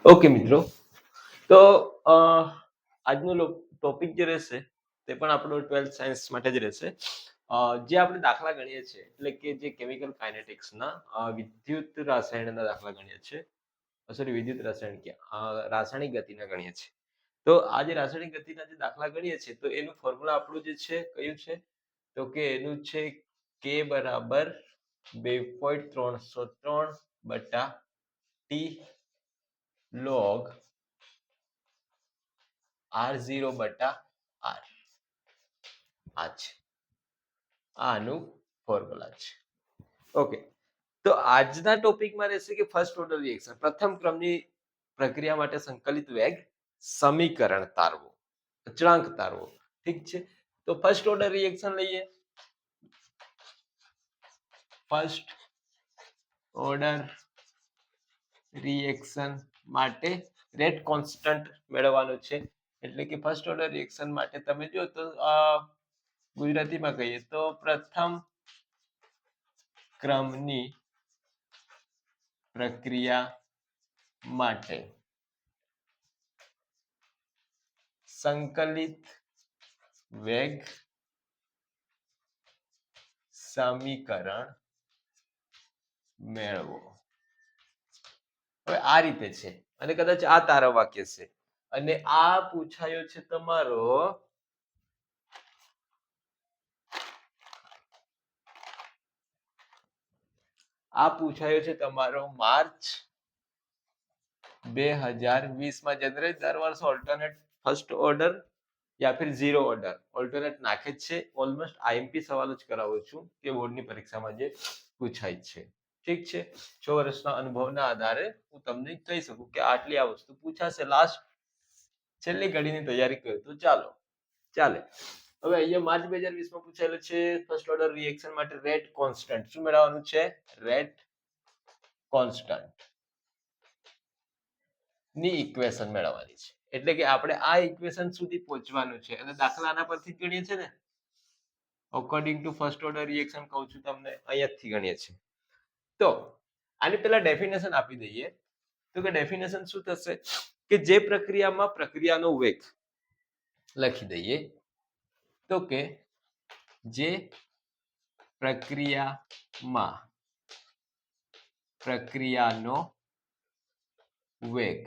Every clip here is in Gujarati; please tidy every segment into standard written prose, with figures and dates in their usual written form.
ઓકે મિત્રો, તો આજનો ટોપિક જે રહેશે તે પણ આપણો 12th સાયન્સ માટે જ રહેશે. જે આપણે દાખલા ગણીએ છીએ એટલે કે જે કેમિકલ કાઇનેટિક્સના વિદ્યુત રસાયણના દાખલા ગણીએ છીએ. સોરી, વિદ્યુત રસાયણ ક્યાં, રાસાયણિક ગતિના ગણીએ છીએ. તો આ જે રાસાયણિક ગતિના જે દાખલા ગણીએ છીએ તો એનું ફોર્મ્યુલા આપણું જે છે કયું છે, તો કે એનું છે k બરાબર 2.303 બટા t log R0 બટા R. આ છે આનું ફોર્મ્યુલા છે. ઓકે, તો આજના ટોપિકમાં રહેશે કે ફર્સ્ટ ઓર્ડર રિએક્શન, પ્રથમ ક્રમની પ્રક્રિયા માટે સંકલિત વેગ સમીકરણ તારવો, અચળાંક તારવો. ઠીક છે, તો ફર્સ્ટ ઓર્ડર રિએક્શન લઈએ. ફર્સ્ટ ઓર્ડર રિએક્શન માટે રેટ કોન્સ્ટન્ટ મેળવવાનું છે. એટલે કે ફર્સ્ટ ઓર્ડર રિએક્શન માટે તમે જો તો ગુજરાતીમાં કહીએ તો પ્રથમ ક્રમની પ્રક્રિયા માટે સંકલિત વેગ સમીકરણ મેળવો. હવે આ રીતે છે અને કદાચ આ તારા વાક્ય છે અને આ પૂછાયો છે તમારો માર્ચ 2020 માં. જનરલી દર વર્ષે ઓલ્ટરનેટ ફર્સ્ટ ઓર્ડર યા ફિર ઝીરો ઓર્ડર ઓલ્ટરનેટ નાખે જ છે. ઓલમોસ્ટ આઈએમપી સવાલ જ કરાવું છું કે બોર્ડની પરીક્ષામાં જે પૂછાય છે. ઠીક છે, 6 વર્ષના અનુભવના આધારે હું તમને કહી શકું કે આટલી આ વસ્તુ પૂછાશે. લાસ્ટ છેલ્લી ઘડીની તૈયારી કર્યો તો ચાલે. હવે અહીંયા માર્ચ 2020 માં પૂછાયેલું છે ફર્સ્ટ ઓર્ડર રિએક્શન માટે રેટ કોન્સ્ટન્ટ. શું મેળવવાનું છે? રેટ કોન્સ્ટન્ટ ની ઇક્વેશન મેળવવાની છે. એટલે કે આપણે આ ઇક્વેશન સુધી પહોંચવાનું છે અને દાખલા આના પરથી ગણીએ છે ને, according to first order reaction કહું છું તમને, અહીંયાથી ગણીએ છીએ. તો આની પહેલા ડેફિનેશન આપી દઈએ. તો કે ડેફિનેશન શું થશે કે જે પ્રક્રિયામાં પ્રક્રિયાનો વેગ લખી દઈએ. તો કે જે પ્રક્રિયામાં પ્રક્રિયાનો વેગ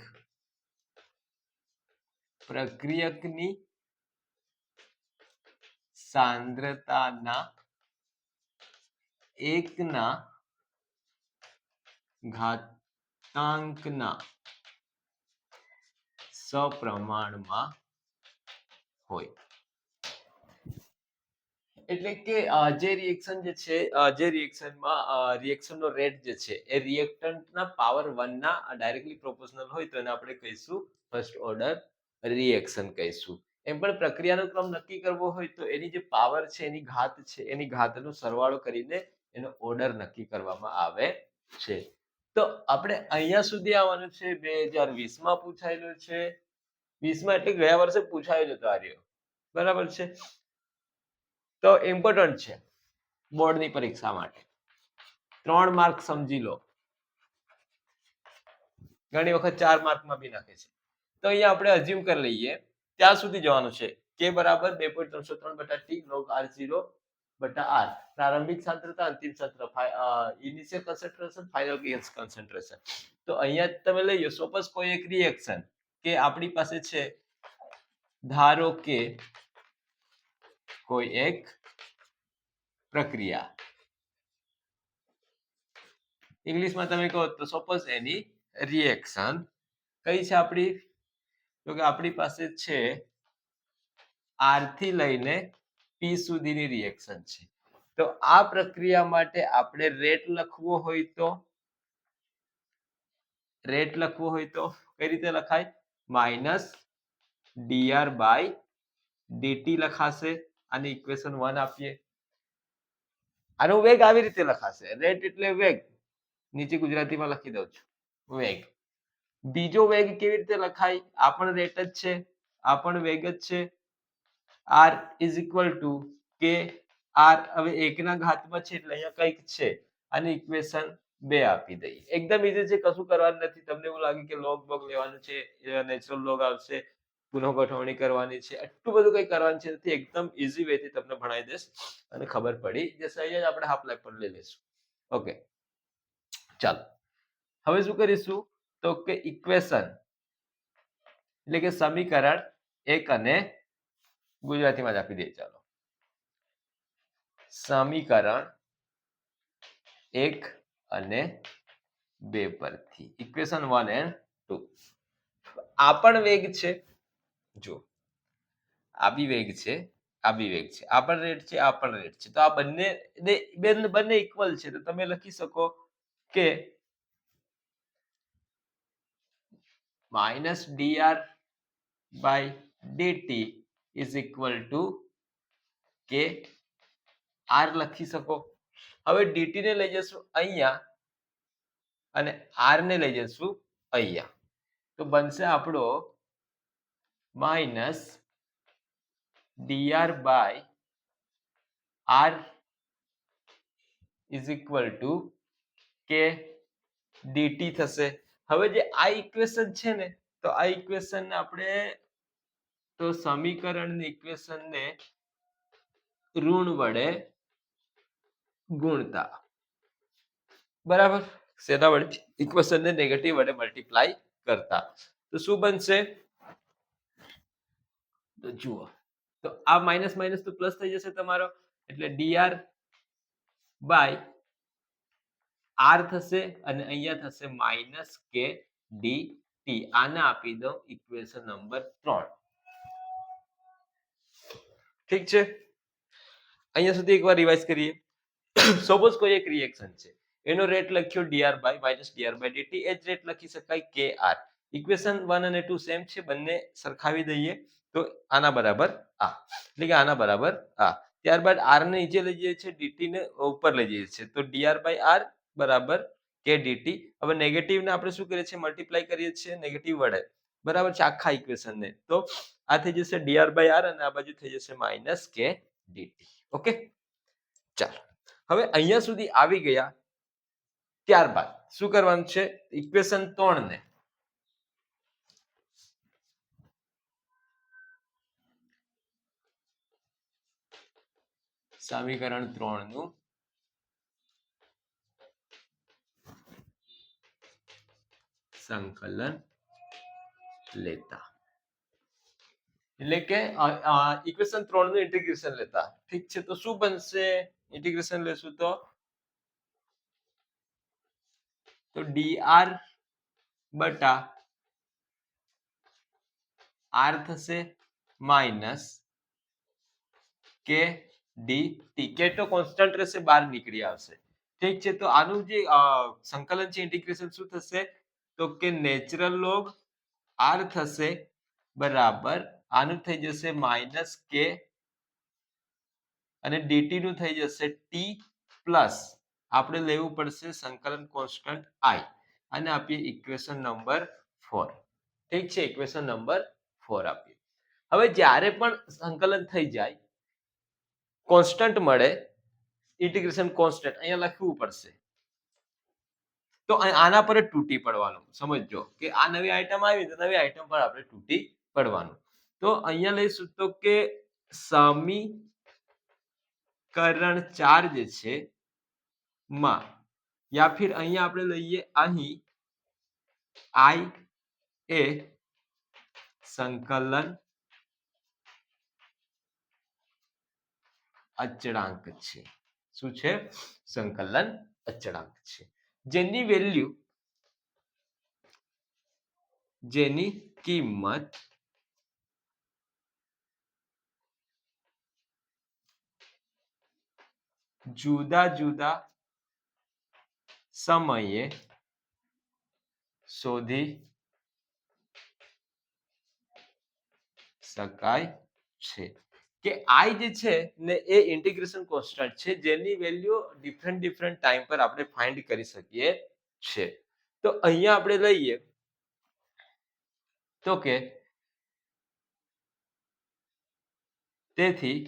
પ્રક્રિયકની સાંદ્રતાના એકના ઘાતાંકના સપ્રમાણમાં હોય. એટલે કે જે રિએક્શન જે છે, જે રિએક્શનમાં રિએક્શનનો રેટ જે છે એ રિએક્ટન્ટના પાવર 1 ના ડાયરેક્ટલી પ્રોપોર્શનલ હોય તો એને આપણે કહીશું ફર્સ્ટ ઓર્ડર રિએક્શન કહીશું. એમ પણ પ્રક્રિયાનો ક્રમ નક્કી કરવો હોય તો એની જે પાવર છે, એની ઘાત છે, એની ઘાતનો સરવાળો કરીને એનો ઓર્ડર નક્કી કરવામાં આવે છે. તો આપણે અહીંયા સુધી આવવાનું છે. 2020 માં પૂછાયેલું છે. 20 માં એટલે ગયા વર્ષે પૂછાયેલું હતું આર્યો, બરાબર છે. તો ઇમ્પોર્ટન્ટ છે બોર્ડની પરીક્ષા માટે. 3 માર્ક સમજી લો, ઘણી વખત 4 માર્કમાં બી નાખે છે. તો અહીંયા આપણે અઝ્યુમ કરી લઈએ ત્યાં સુધી જવાનું છે. k બરાબર 2.303 બટા t log r0 બટા r. પ્રારંભિક સાંદ્રતા, અંતિમ સાંદ્રતા, ઇનિશિયલ કોન્સન્ટ્રેશન, ફાઇનલ કોન્સન્ટ્રેશન. તો અહીંયા તમે લઈ લો સપોઝ કોઈ એક રિએક્શન કે આપણી પાસે છે, ધારો કે કોઈ એક પ્રક્રિયા, ઇંગ્લિશમાં તમે કહો તો સપોઝ એની રિએક્શન કઈ છે આપણી, તો કે આપણી પાસે છે R થી લઈને P સુધીની રિએક્શન છે. તો આ પ્રક્રિયા માટે આપણે રેટ લખવો હોય તો કઈ રીતે લખાય? -dr/dt લખાશે. આની ઇક્વેશન 1 આપીએ. આનો વેગ આવી રીતે લખાશે. રેટ એટલે વેગ, નીચે ગુજરાતીમાં લખી દઉં છું, વેગ. બીજો વેગ કેવી રીતે લખાય? આ પણ રેટ જ છે, આ પણ વેગ જ છે. r is equal to k r. હવે 1 ના ઘાતમાં છે એટલે અહીંયા કંઈક છે. આની ઇક્વેશન 2 આપી દઈએ. એકદમ ઈઝી છે, કશું કરવાનું નથી. તમને એવું લાગે કે લોગ બોગ લેવાનું છે, નેચરલ લોગ આવશે, પુનઃ ગોઠવણી કરવાની છે, એટલું બધું કંઈ કરવાનું છે નથી. એકદમ ઈઝી વે થી તમને ભણાવી દઈશ અને ખબર પડી જશે. અહીંયા જ આપણે હાફ લાઈફ પર લઈ લઈશું. ઓકે, ચાલો હવે શું કરીશું તો કે ઇક્વેશન એટલે કે સમીકરણ 1 અને ગુજરાતીમાં જ આપી દઈએ. ચાલો, સમીકરણ 1 અને 2 પરથી ઇક્વેશન 1 એન્ડ 2. આ પણ વેગ છે, જો આ બી વેગ છે, આ બી વેગ છે, આ પણ રેટ છે, આ પણ રેટ છે. તો આ બંને ઇક્વલ છે. તો તમે લખી શકો કે minus dr by dt is equal to k r લખી શકો. હવે dt ને લઈ જશું અહીંયા અને આર ને લઈ જશું અહીંયા. તો બનશે આપણો minus dr by r is equal to k dt થશે. હવે જે આ ઇક્વેશન છે ને, તો આ ઇક્વેશન ને આપણે તો સમીકરણની ઇક્વેશન ને ઋણ વડે ગુણતા, બરાબર, શેના વડે? ઇક્વેશન ને નેગેટિવ વડે મલ્ટીપ્લાય કરતા. તો શું બનશે? તો જુઓ, તો આ માઇનસ માઇનસ તો પ્લસ થઈ જશે તમારો, એટલે dr બાય આર થશે અને અહીંયા થશે માઇનસ કે dt. આને આપી દો ઇક્વેશન નંબર 3. ઠીક છે, અહીંયા સુધી એકવાર રિવાઇઝ કરીએ. સપોઝ કોઈ એક રિએક્શન છે, એનો રેટ લખ્યો dr by minus dr by dt. એ જ રેટ લખી શકાય kr. ઇક્વેશન 1 અને 2 સેમ છે, બંને સરખાવી દઈએ તો આના બરાબર આ, એટલે કે આના બરાબર આ. ત્યારબાદ r ને નીચે લઈ જઈએ છીએ, dt ને ઉપર લઈ જઈએ છીએ. તો dr બાય r બરાબર કે dt. હવે નેગેટિવ ને આપણે શું કરીએ છીએ? મલ્ટીપ્લાય કરીએ છીએ નેગેટિવ વડે, બરાબર છે, આખા ઇક્વેશન ને. તો આ થઈ જશે dr બાય r અને આ બાજુ થઈ જશે માઇનસ કે dt. ઓકે, ચાલો હવે અહીંયા સુધી આવી ગયા. ત્યારબાદ શું કરવાનું છે? ઇક્વેશન 3 ને સમીકરણ 3 નું સંકલન લેતા, એટલે કે ઇક્વેશન 3 નું ઇન્ટિગ્રેશન લેતા. ઠીક છે, તો શું બનશે? ઇન્ટિગ્રેશન લેશું તો dr બટા r થશે માઇનસ કે dt. કે તો કોન્સ્ટન્ટ રહેશે, બહાર નીકળી આવશે. ઠીક છે, તો આનું જે સંકલન છે, ઇન્ટિગ્રેશન શું થશે? તો કે નેચરલ લોગ r થશે બરાબર આનું થઈ જશે માઇનસ કે અને dt નું થઈ જશે t પ્લસ આપણે લેવું પડશે સંકલન કોન્સ્ટન્ટ i અને આપીએ ઇક્વેશન નંબર 4. ઠીક છે, ઇક્વેશન નંબર 4 આપીએ. હવે જ્યારે પણ સંકલન થઈ જાય, કોન્સ્ટન્ટ મળે, ઇન્ટિગ્રેશન કોન્સ્ટન્ટ અહીંયા લખવું પડશે. તો આના પર જ તૂટી પડવાનું. સમજો કે આ નવી આઈટમ આવી તો નવી આઈટમ પર આપણે તૂટી પડવાનું. તો અહીંયા લઈશું તો કે સમીકરણ 4 જે છે માં, યા ફિર અહીંયા આપણે લઈએ અહીં i એ સંકલન અચળાંક છે. શું છે? સંકલન અચળાંક છે, જેની કિંમત જુદા જુદા સમયે શોધી શકાય છે. કે i જે છે ને એ ઇન્ટિગ્રેશન કોન્સ્ટન્ટ છે, જેની વેલ્યુ ડિફરન્ટ ટાઈમ પર આપણે ફાઇન્ડ કરી શકીએ છે. તો અહીંયા આપણે લઈએ તો કે તેથી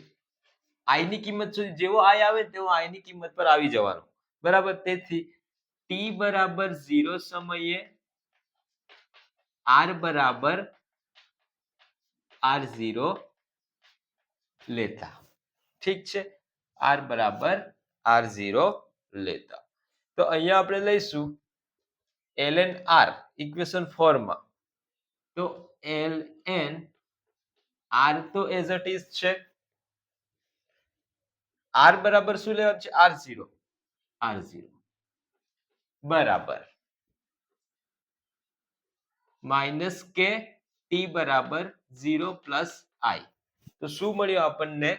i ની કિંમત જેવો i આવે તેવો i ની કિંમત પર આવી જવાનું, બરાબર. તેથી ટી બરાબર 0 સમયે આર બરાબર R0 લેતા. ઠીક છે, આર બરાબર R0 લેતા. તો અહીંયા આપણે લઈશું ln r ઇક્વેશન 4 માં. તો ln r તો એઝ ઇટ ઇઝ છે. r બરાબર શું લેવાનું છે? R0 બરાબર માઇનસ કે ટી બરાબર 0 પ્લસ i. તો શું મળ્યું આપણને?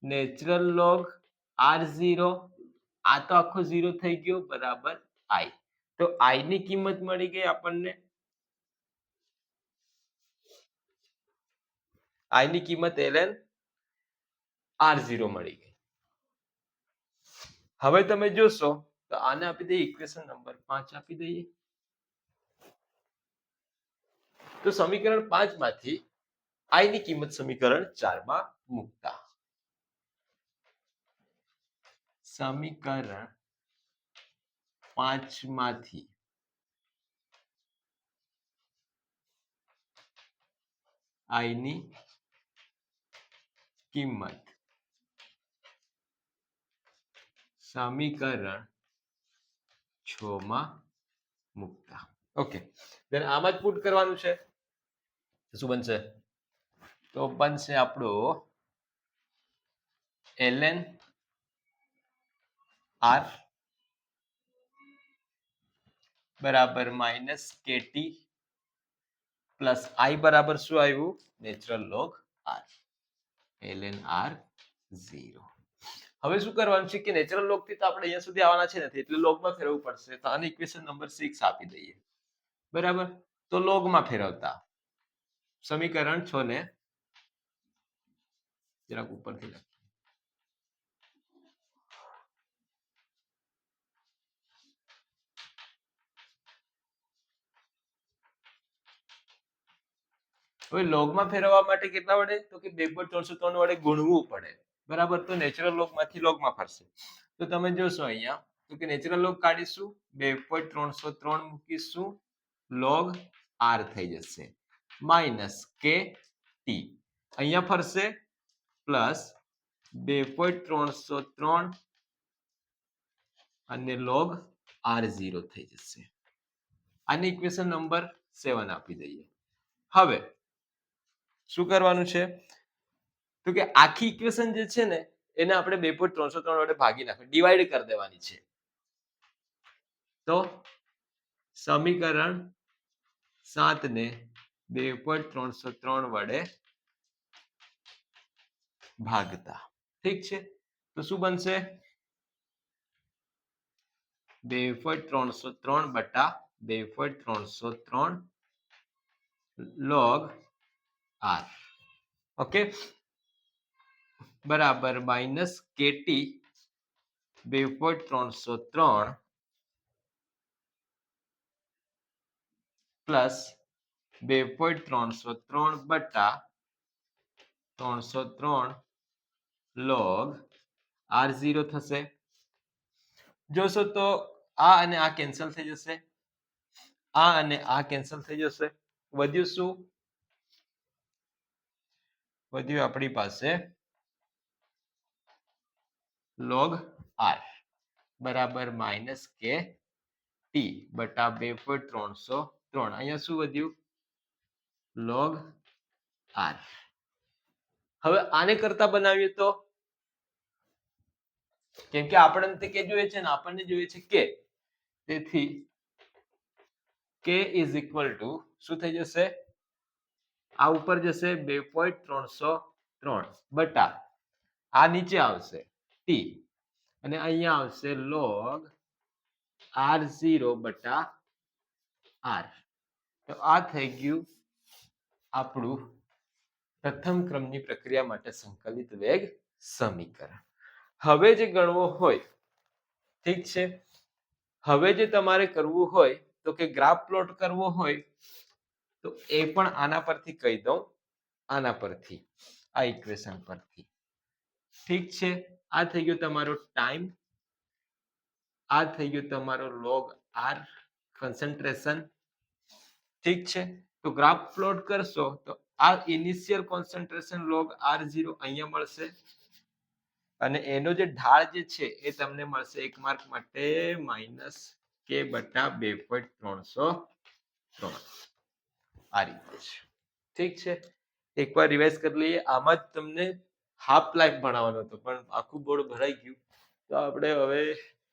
નેચરલ લોગ R0, આ તો આખો 0 થઈ ગયો, બરાબર i. તો i ની કિંમત મળી ગઈ આપણને. i ની કિંમત ln R0 મળી ગઈ. હવે તમે જોશો તો આને આપી દઈએ ઇક્વેશન નંબર 5 આપી દઈએ. તો સમીકરણ 5 માંથી i ની કિંમત સમીકરણ 4 માં મૂકતા. સમીકરણ 5 માંથી i ની કિંમત સમીકરણ 6 માં મૂકતા. ઓકે, then આમાં જ પુટ કરવાનું છે. શું બનશે? તો બનશે આપણો ln r બરાબર માઇનસ કેટી પ્લસ i બરાબર શું આવ્યું? Natural log r. ln r 0. હવે શું કરવાનું છે કે નેચરલ લોગ થી તો આપણે અહીંયા સુધી આવવાના છે નથી, એટલે લોગમાં ફેરવવું પડશે. તો આને ઇક્વેશન નંબર 6 આપી દઈએ. બરાબર, તો લોગમાં ફેરવતા સમીકરણ 6 ને જરાક ઉપરથી લખ. હવે લોગમાં ફેરવવા માટે કેટલા વડે? તો કે 2.303 વડે ગુણવું પડે. બરાબર, તો નેચરલ લોગ માંથી લોગમાં ફરશે. તો તમે જોશો અહીંયા તો કે નેચરલ લોગ કાઢીશું, 2.303 મૂકીશું, લોગ r થઈ જશે માઇનસ કે ટી. અહીંયા ફરશે પ્લસ 2.303 અને લોગ r0 થઈ જશે. આને ઇક્વેશન નંબર 7 આપી દઈએ. હવે શું કરવાનું છે? તો કે આખી ઇક્વેશન જે છે ને એને આપણે 2.303 વડે ભાગી નાખવાની, ડિવાઈડ કરી દેવાની છે. તો સમીકરણ 7 ને 2.303 વડે ભાગતા. ઠીક છે, તો શું બનશે? 2.303 બટા 2.303 log r. ઓકે, બરાબર માઇનસ કેટી 2.303 પ્લસ 2.303 બટા 303 log r0 થશે. જોશો તો આ અને આ કેન્સલ થઈ જશે, આ અને આ કેન્સલ થઈ જશે. વધ્યું શું? વધ્યું આપણી પાસે log r બરાબર માઇનસ કે ટી બટા 2.303. અહીંયા શું વધ્યું? log r. હવે આને કરતા બનાવીએ તો, કેમ કે આપણને કે જોઈએ છે ને, આપણને જોઈએ છે કે, તેથી k ઇઝ ઇક્વલ ટુ શું થઈ જશે? આ ઉપર જશે 2.303 બટા આ નીચે આવશે ટી અને અહીંયા આવશે log r0 બટા r. તો આ થઈ ગયું આપણું પ્રથમ ક્રમની પ્રક્રિયા માટે સંકલિત વેગ સમીકરણ. હવે જે ગણવો હોય, ઠીક છે, હવે જે તમારે કરવું હોય તો કે ગ્રાફ પ્લોટ કરવો હોય તો એ પણ આના પરથી કહી દઉં, આના પરથી, આ ઇક્વેશન પરથી. ઠીક છે, આ થઈ ગયો તમારો ટાઈમ આ થઈ ગયો તમારો log r concentration. ઠીક છે, તો ગ્રાફ પ્લોટ કરશો તો આ ઇનિશિયલ કોન્સન્ટ્રેશન log r0 અહીંયા મળશે અને એનો જે ઢાળ જે છે એ તમને મળશે 1 માર્ક માટે -k/2.303 આ રીતે છે. ઠીક છે, એકવાર રિવાઇઝ કરી લઈએ. આમાં જ તમને હાફ લાઈફ ભણાવવાનો હતો પણ આખું બોર્ડ ભરાઈ ગયું, તો આપણે હવે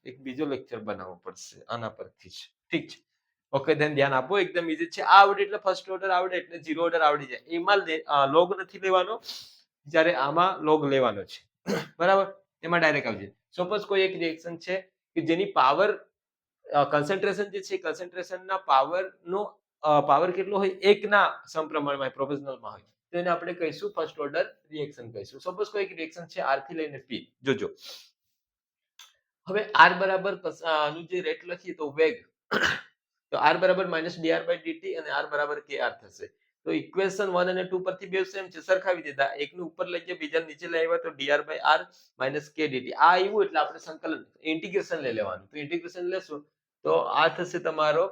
એક બીજો લેક્ચર બનાવવો પડશે આના પરથી જ. ઠીક છે, ઓકે, ધ્યાન આપો, એકદમ ઈઝી છે. આ આવડે એટલે ફર્સ્ટ ઓર્ડર આવડે એટલે ઝીરો ઓર્ડર આવડી જાય. એમાં લોગ નથી લેવાનો, જ્યારે આમાં લોગ લેવાનો છે. બરાબર, એમાં ડાયરેક્ટ આવજે. સપોઝ કોઈ એક રિએક્શન છે કે જેની પાવર કન્સન્ટ્રેશન જે છે કન્સન્ટ્રેશનના પાવરનો પાવર કેટલો હોય, 1 ના સમપ્રમાણમાં પ્રોપોર્શનલમાં હોય, તો એને આપણે કહીશું ફર્સ્ટ ઓર્ડર રિએક્શન કહીશું. સપોઝ કોઈ એક રિએક્શન છે r થી લઈને p. જોજો હવે r બરાબર આનું જે રેટ લખીએ તો વેગ, તો r બરાબર -dr/dt અને r બરાબર kr થશે. તો ઇક્વેશન 1 અને 2 પરથી બે સેમ છે, સરખાવી દીધા. એકનું ઉપર લઈ ગયા, બીજા નીચે લઈ આવ્યા, તો dr/r -kdt. આ આવ્યું એટલે આપણે સંકલન ઇન્ટિગ્રેશન લઈ લેવાનું. તો ઇન્ટિગ્રેશન લેશું તો આ થશે તમારો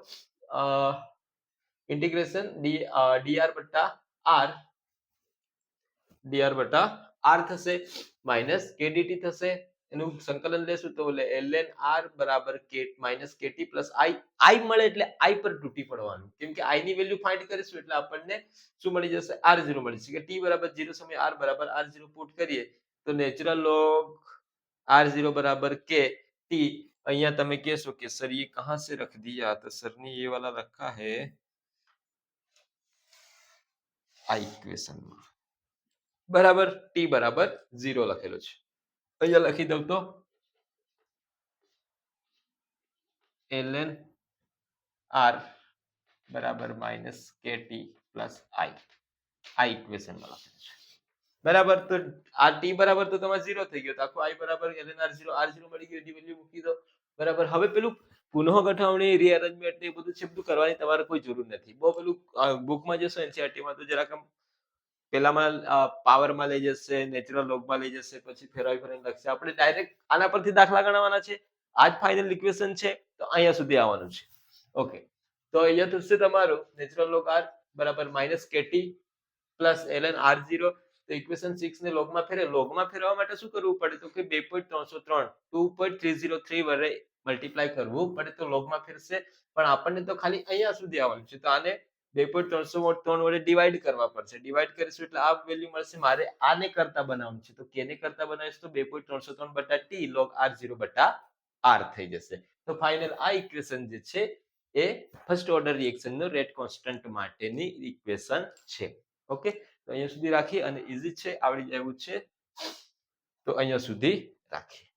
ઇન્ટિગ્રેશન dr/r થશે -kdt થશે. એનું સંકલન લેશું તો ln r બરાબર -kt + i મળે એટલે i પર તૂટી પડવાનું, કેમ કે i ની વેલ્યુ ફાઇન્ડ કરીશું એટલે આપણને શું મળી જશે, r0 મળી જશે. કે t બરાબર 0 સમય r બરાબર r0 પુટ કરીએ તો નેચરલ log r0 बराबर k t. અહીંયા તમે કહેશો કે સર ये कहां से रख दिया, तो सर ने ये वाला रखा है આ ઇક્વેશન માં. બરાબર, t બરાબર 0 લખેલો છે. અહીંયા લખી દઉં તો ln r બરાબર -kt + i આ ઇક્વેશન માં લખેલું છે. બરાબર, તો આ t બરાબર તો તમારે 0 થઈ ગયો, તો આખું i બરાબર ln r0 મળી ગયું, એની વેલ્યુ મૂકી દો. બરાબર, હવે પેલું પુનઃ ગોઠવણી, રીઅરેન્જમેન્ટ એ બધું છે, બધું કરવાની તમારે કોઈ જરૂર નથી. બહુ પેલું બુકમાં જશો એનસીઈઆરટી માં તો જરાક પેલામાં પાવરમાં લઈ જશે, નેચરલ લોગમાં લઈ જશે, પછી ફેરવી ફેરવીને લખશે. આપણે ડાયરેક્ટ આના પરથી દાખલા ગણવાના છે. આ જ ફાઇનલ ઇક્વેશન છે, તો અહીંયા સુધી આવવાનું છે. ઓકે, તો અહીંયા થશે તમારું નેચરલ લોગ r બરાબર -kt + ln r0. તો ઇક્વેશન 6 ને લોગમાં ફેરવવા માટે શું કરવું પડે, તો કે 2.303 2.303 વડે મલ્ટીપ્લાય કરવું પડે તો લોગમાં ફેરશે. પણ આપણને તો ખાલી અહીંયા સુધી આવવાનું છે, તો આને 2.303 વડે ડિવાઈડ કરવા પડશે. ડિવાઈડ કરીશું એટલે આ વેલ્યુ મળશે. મારે આને કરતા બનાવવાનું છે, તો કેને કરતા બનાવીશ તો 2.303 t log r0/r થઈ જશે. તો ફાઇનલ આ ઇક્વેશન જે છે એ ફર્સ્ટ ઓર્ડર રિએક્શનનો રેટ કોન્સ્ટન્ટ માટેની ઇક્વેશન છે. ઓકે, તો અહીંયા સુધી રાખી અને ઈઝી છે, આવડી જાય એવું છે, તો અહીંયા સુધી રાખીએ.